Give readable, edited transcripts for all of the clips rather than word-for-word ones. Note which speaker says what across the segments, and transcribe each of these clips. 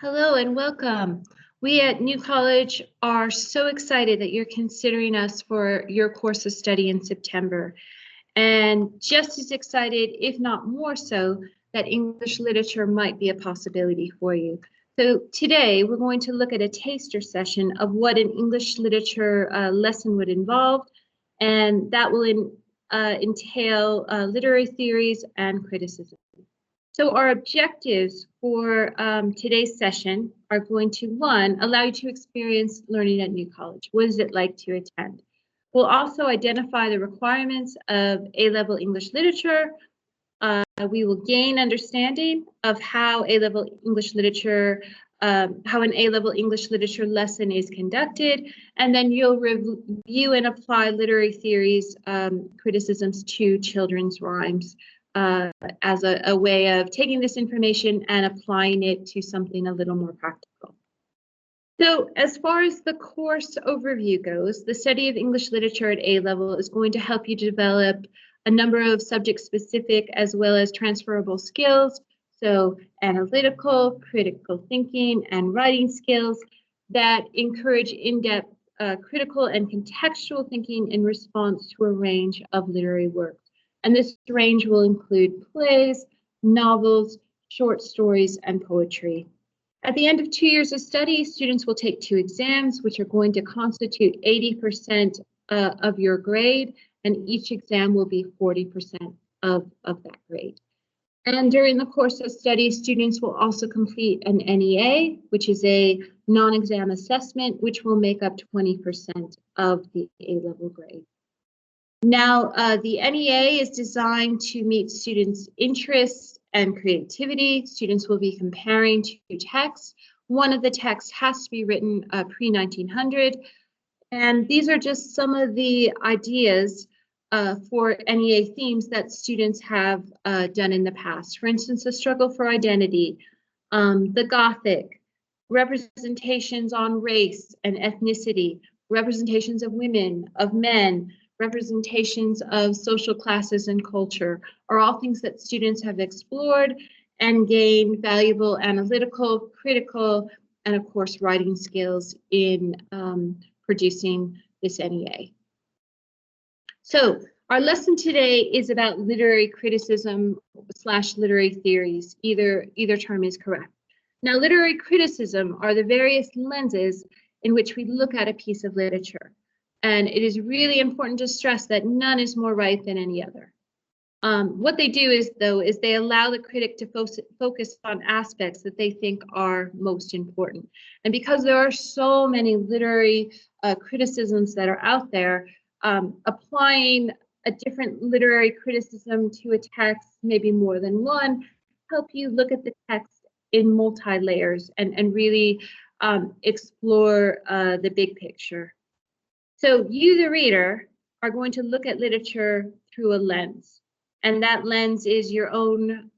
Speaker 1: Hello and welcome. We at New College are so excited that you're considering us for your course of study in September, and just as excited, if not more so, that English literature might be a possibility for you. So today we're going to look at a taster session of what an English literature lesson would involve, and that will entail literary theories and criticism. So our objectives for today's session are going to, one, allow you to experience learning at New College. What is it like to attend? We'll also identify the requirements of A-level English literature. We will gain understanding of how A-level English literature, how an A-level English literature lesson is conducted, and then you'll review and apply literary theories, criticisms to children's rhymes, as a way of taking this information and applying it to something a little more practical. So as far as the course overview goes, the study of English literature at A-level is going to help you develop a number of subject-specific as well as transferable skills, so analytical, critical thinking, and writing skills that encourage in-depth critical and contextual thinking in response to a range of literary works. And this range will include plays, novels, short stories, and poetry. At the end of 2 years of study, students will take 2 exams, which are going to constitute 80% of your grade, and each exam will be 40% of that grade. And during the course of study, students will also complete an NEA, which is a non-exam assessment, which will make up 20% of the A-level grade. Now, the NEA is designed to meet students' interests and creativity. Students will be comparing 2 texts. One of the texts has to be written pre-1900, and these are just some of the ideas for NEA themes that students have done in the past. For instance, the struggle for identity, the Gothic, representations on race and ethnicity, representations of women, of men, representations of social classes and culture are all things that students have explored and gained valuable analytical, critical, and of course, writing skills in producing this NEA. So our lesson today is about literary criticism / literary theories. Either term is correct. Now, literary criticism are the various lenses in which we look at a piece of literature. And it is really important to stress that none is more right than any other. What they do is they allow the critic to focus on aspects that they think are most important. And because there are so many literary criticisms that are out there, applying a different literary criticism to a text, maybe more than one, help you look at the text in multi-layers and really explore the big picture. So you, the reader, are going to look at literature through a lens, and that lens is your own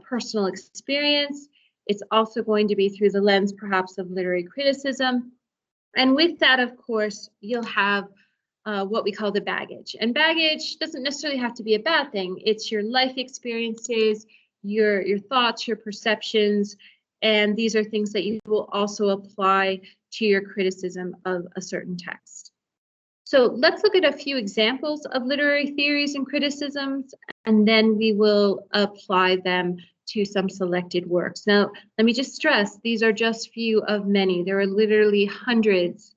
Speaker 1: personal experience. It's also going to be through the lens, perhaps, of literary criticism. And with that, of course, you'll have what we call the baggage. And baggage doesn't necessarily have to be a bad thing. It's your life experiences, your thoughts, your perceptions, and these are things that you will also apply to your criticism of a certain text. So let's look at a few examples of literary theories and criticisms, and then we will apply them to some selected works. Now, let me just stress, these are just few of many. There are literally hundreds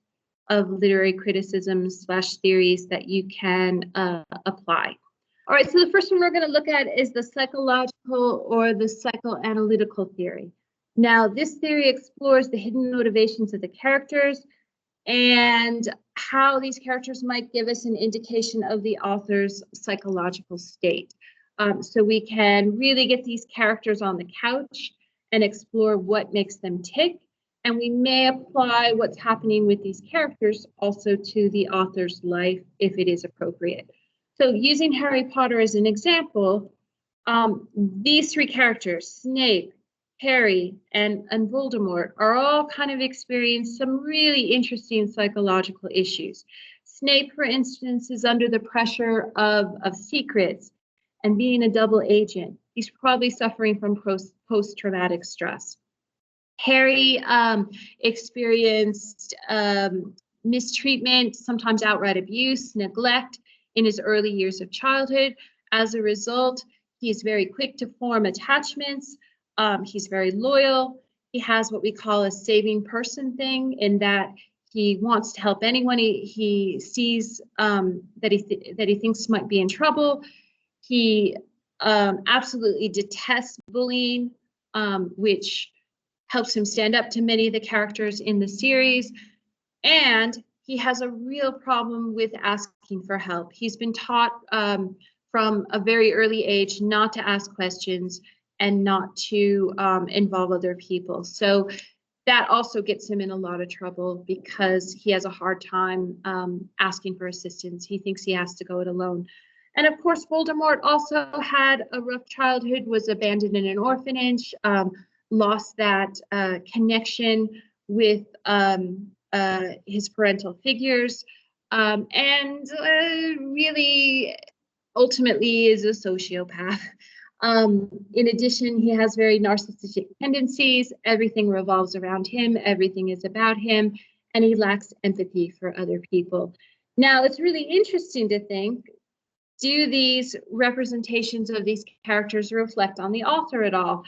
Speaker 1: of literary criticisms / theories that you can apply. All right, so the first one we're going to look at is the psychological or the psychoanalytical theory. Now, this theory explores the hidden motivations of the characters and how these characters might give us an indication of the author's psychological state. So we can really get these characters on the couch and explore what makes them tick. And we may apply what's happening with these characters also to the author's life if it is appropriate. So using Harry Potter as an example, these 3 characters, Snape, Harry, and Voldemort, are all kind of experiencing some really interesting psychological issues. Snape, for instance, is under the pressure of secrets and being a double agent. He's probably suffering from post-traumatic stress. Harry experienced mistreatment, sometimes outright abuse, neglect in his early years of childhood. As a result, he's very quick to form attachments. He's very loyal. He has what we call a saving person thing, in that he wants to help anyone he sees that he thinks might be in trouble. He absolutely detests bullying, which helps him stand up to many of the characters in the series. And he has a real problem with asking for help. He's been taught from a very early age not to ask questions and not to involve other people. So that also gets him in a lot of trouble, because he has a hard time asking for assistance. He thinks he has to go it alone. And of course, Voldemort also had a rough childhood, was abandoned in an orphanage, lost that connection with his parental figures, and really ultimately is a sociopath. In addition, he has very narcissistic tendencies. Everything revolves around him. Everything is about him, and he lacks empathy for other people. Now, it's really interesting to think, do these representations of these characters reflect on the author at all?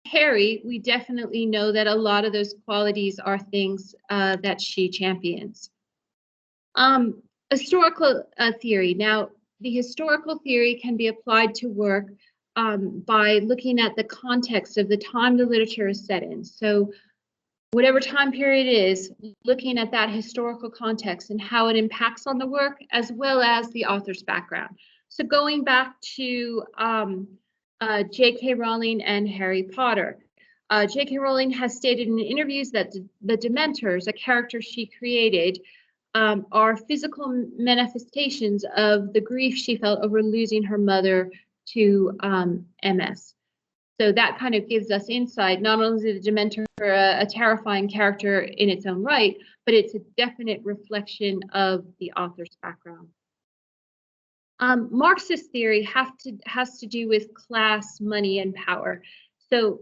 Speaker 1: Harry, we definitely know that a lot of those qualities are things that she champions. Historical theory. Now, the historical theory can be applied to work by looking at the context of the time the literature is set in. So whatever time period it is, looking at that historical context and how it impacts on the work, as well as the author's background. So going back to J.K. Rowling and Harry Potter. J.K. Rowling has stated in interviews that the Dementors, a character she created, are physical manifestations of the grief she felt over losing her mother to MS. So that kind of gives us insight. Not only is the Dementor a terrifying character in its own right, but it's a definite reflection of the author's background. Marxist theory has to do with class, money, and power. So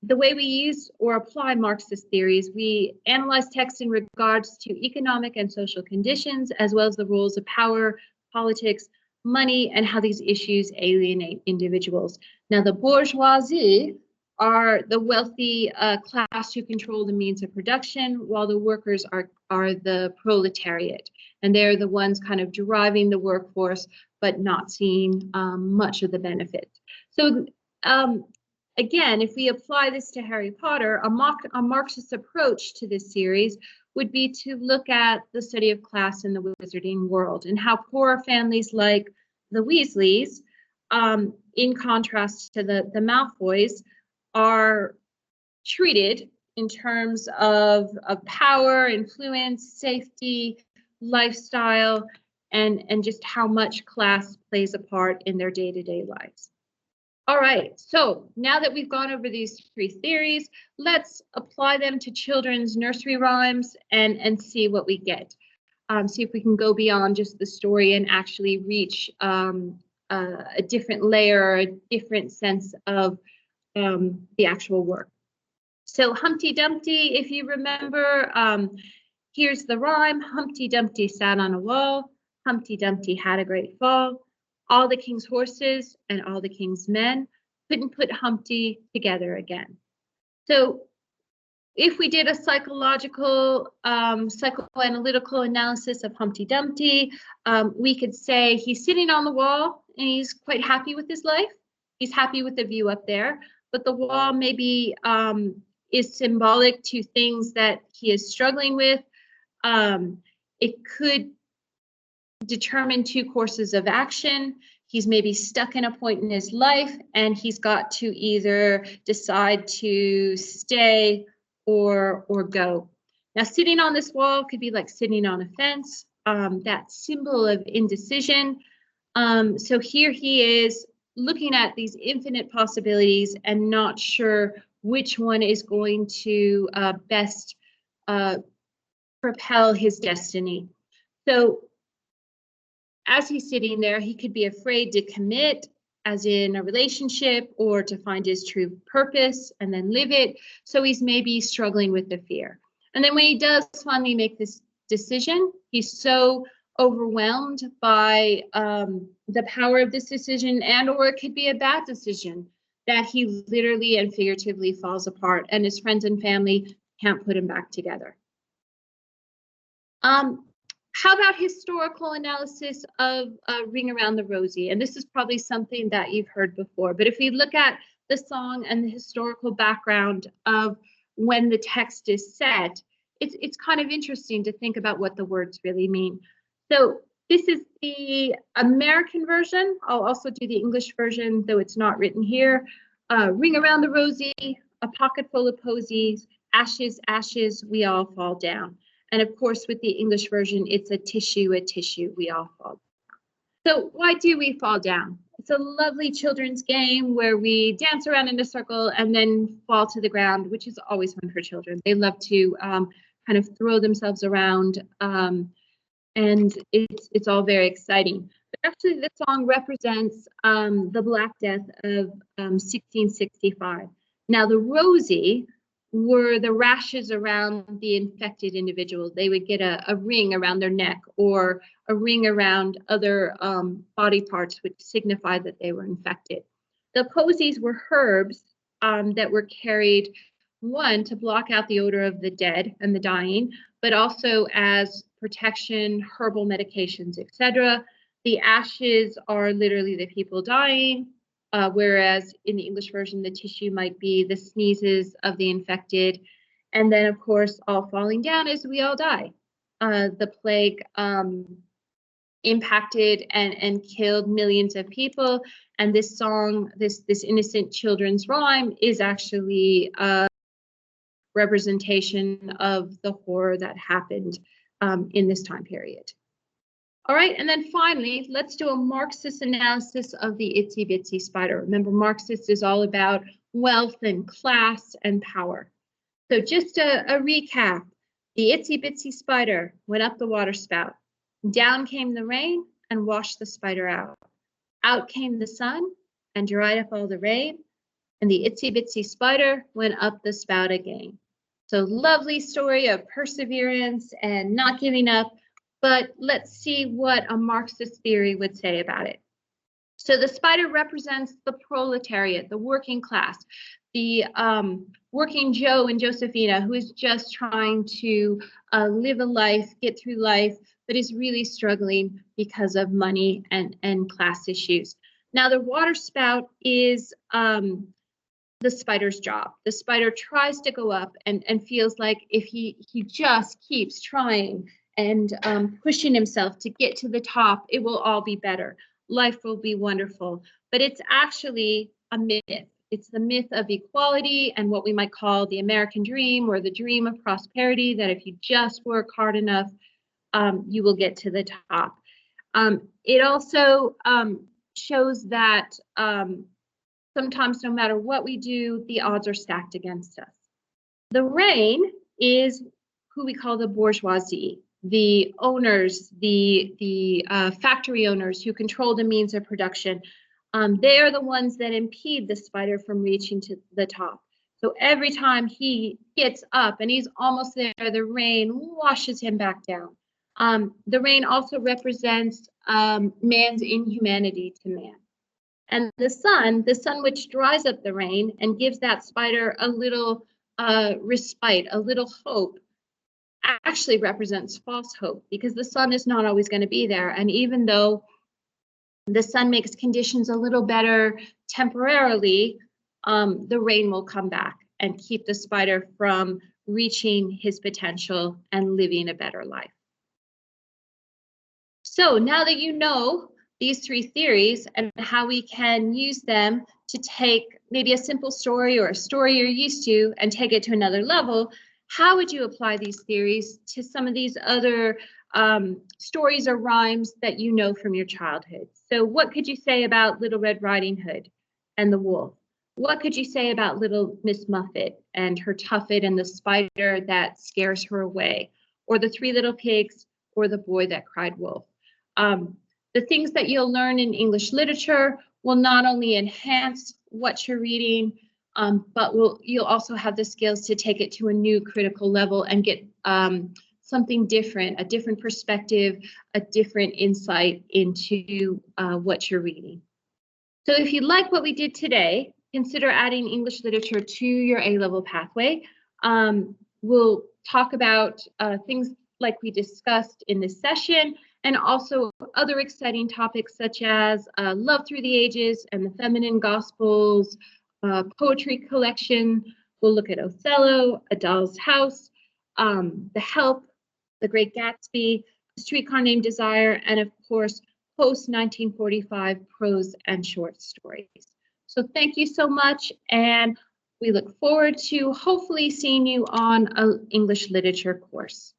Speaker 1: the way we use or apply Marxist theories, we analyze text in regards to economic and social conditions, as well as the roles of power, politics, money, and how these issues alienate individuals. Now, the bourgeoisie are the wealthy class who control the means of production, while the workers are the proletariat. And they're the ones kind of driving the workforce, but not seeing much of the benefit. So again, if we apply this to Harry Potter, a Marxist approach to this series would be to look at the study of class in the wizarding world, and how poor families like the Weasleys, in contrast to the Malfoys, are treated in terms of power, influence, safety, lifestyle, and just how much class plays a part in their day-to-day lives. All right, so now that we've gone over these three theories, let's apply them to children's nursery rhymes and see what we get. See if we can go beyond just the story and actually reach a different layer, a different sense of the actual work. So Humpty Dumpty, if you remember, here's the rhyme. Humpty Dumpty sat on a wall. Humpty Dumpty had a great fall. All the king's horses and all the king's men couldn't put Humpty together again. So if we did a psychological, psychoanalytical analysis of Humpty Dumpty, we could say he's sitting on the wall and he's quite happy with his life. He's happy with the view up there, but the wall maybe is symbolic to things that he is struggling with. It could determine two courses of action. He's maybe stuck in a point in his life and he's got to either decide to stay or go. Now, sitting on this wall could be like sitting on a fence, that symbol of indecision. So here he is looking at these infinite possibilities and not sure which one is going to best propel his destiny. So as he's sitting there, he could be afraid to commit, as in a relationship, or to find his true purpose and then live it. So he's maybe struggling with the fear. And then when he does finally make this decision, he's so overwhelmed by the power of this decision, and or it could be a bad decision, that he literally and figuratively falls apart, and his friends and family can't put him back together. How about historical analysis of Ring Around the Rosie? And this is probably something that you've heard before, but if we look at the song and the historical background of when the text is set, it's kind of interesting to think about what the words really mean. So this is the American version. I'll also do the English version, though it's not written here. Ring around the rosy, a pocket full of posies, ashes, ashes, we all fall down. And of course, with the English version, it's a tissue, we all fall down. So why do we fall down? It's a lovely children's game where we dance around in a circle and then fall to the ground, which is always fun for children. They love to kind of throw themselves around, and it's all very exciting. But actually, this song represents the Black Death of 1665. Now, the rosy were the rashes around the infected individuals. They would get a ring around their neck or a ring around other body parts, which signified that they were infected. The posies were herbs that were carried, one, to block out the odor of the dead and the dying, but also as protection, herbal medications, etc. The ashes are literally the people dying, whereas in the English version, the tissue might be the sneezes of the infected. And then, of course, all falling down as we all die. The plague impacted and killed millions of people. And this song, this innocent children's rhyme, is actually a representation of the horror that happened in this time period. All right, and then finally, let's do a Marxist analysis of the Itsy Bitsy Spider. Remember, Marxist is all about wealth and class and power. So just a recap, the Itsy Bitsy Spider went up the water spout. Down came the rain and washed the spider out. Out came the sun and dried up all the rain. And the Itsy Bitsy Spider went up the spout again. So lovely story of perseverance and not giving up. But let's see what a Marxist theory would say about it. So the spider represents the proletariat, the working class, the working Joe and Josephina, who is just trying to live a life, get through life, but is really struggling because of money and class issues. Now, the water spout is the spider's job. The spider tries to go up and feels like if he just keeps trying and pushing himself to get to the top, it will all be better. Life will be wonderful. But it's actually a myth. It's the myth of equality and what we might call the American dream, or the dream of prosperity, that if you just work hard enough, you will get to the top. It also shows that sometimes no matter what we do, the odds are stacked against us. The rain is who we call the bourgeoisie, the owners, the factory owners who control the means of production. They are the ones that impede the spider from reaching to the top. So every time he gets up and he's almost there, the rain washes him back down. The rain also represents man's inhumanity to man. And the sun which dries up the rain and gives that spider a little respite, a little hope, actually represents false hope, because the sun is not always going to be there. And even though the sun makes conditions a little better temporarily, the rain will come back and keep the spider from reaching his potential and living a better life. So now that you know these three theories and how we can use them to take maybe a simple story or a story you're used to and take it to another level, how would you apply these theories to some of these other stories or rhymes that you know from your childhood? So what could you say about Little Red Riding Hood and the wolf? What could you say about Little Miss Muffet and her tuffet and the spider that scares her away? Or the Three Little Pigs, or the boy that cried wolf? The things that you'll learn in English literature, will not only enhance what you're reading, but you'll also have the skills to take it to a new critical level and get something different, a different perspective, a different insight into what you're reading. So if you like what we did today, consider adding English literature to your A-level pathway. We'll talk about things like we discussed in this session, and also other exciting topics such as Love Through the Ages and the Feminine Gospels, poetry collection. We'll look at Othello, A Doll's House, The Help, The Great Gatsby, A Streetcar Named Desire, and of course, post-1945 prose and short stories. So thank you so much, and we look forward to hopefully seeing you on an English literature course.